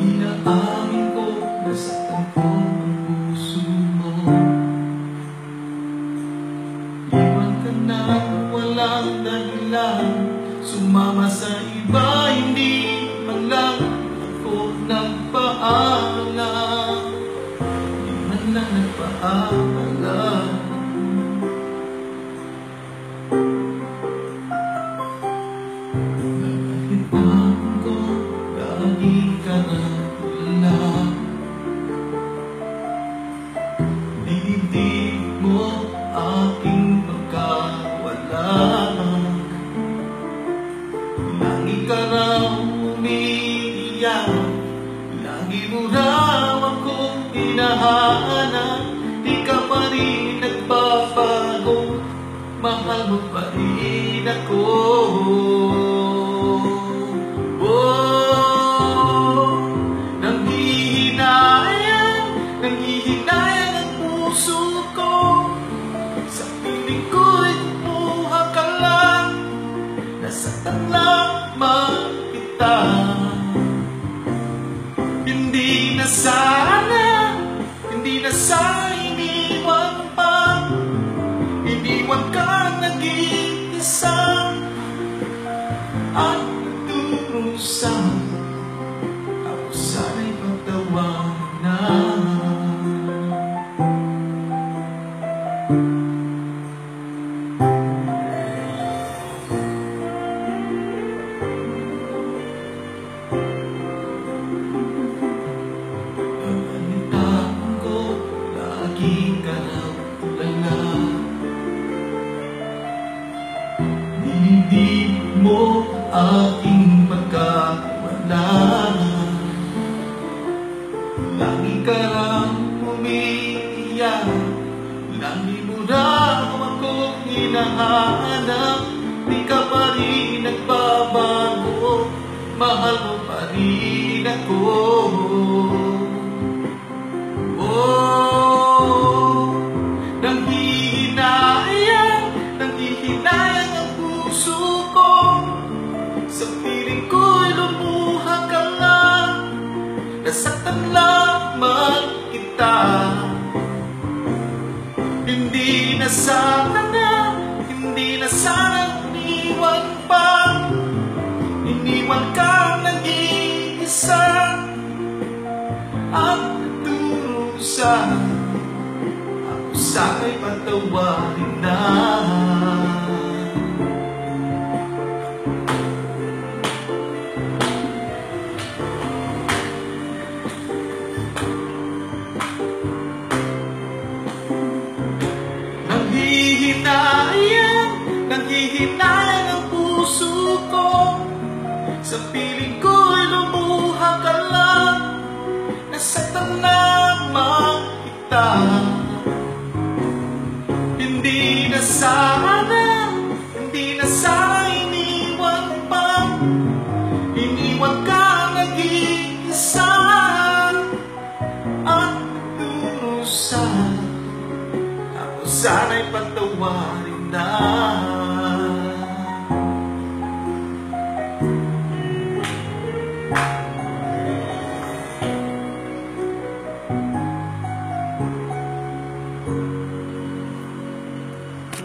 Inaamin ko, nasaktan ko ang puso mo. Iwan ka na, walang dahilan, sumama sa iba, hindi man lang ako nagpaalam. Hindi man lang nagpaalam. Nagkakita ko, lagi ka na tulala. Dinibdig mo aking pagkawala. Lagi ka raw umiiyak, lagi mo raw akong hinahanap. Di ka pa rin nagbabago, mahal mo pa rin ako. Nanghihinayang ang puso ko, sa piling ko'y kumuha ka lang, nasaktan lamang kita. Hindi na sana iniwan pa, iniwan ka nag-iisa at nagdurusa. Ako sana'y pagtawanan na. Hindi mo aking pagkawala. Lagi ka lang umiiyak, lagi mo raw akong hinahanap. Di ka pa rin nagbabago, mahal mo pa rin ako. Nanghihinayang ang puso ko, sa piling ko'y lumuha ka lang, nasaktan lamang kita. Hindi na sana iniwan pa, iniwan ka nag-iisa at nagdurusa. Ako sana'y patawarin na. Nanghihinayang ang puso ko, sa piling ko'y lumuha ka lang, nasaktan lamang kita. Hindi na sana iniwan pa, iniwan ka nag-iisa at nagdurusa. Ako sana'y patawarin na.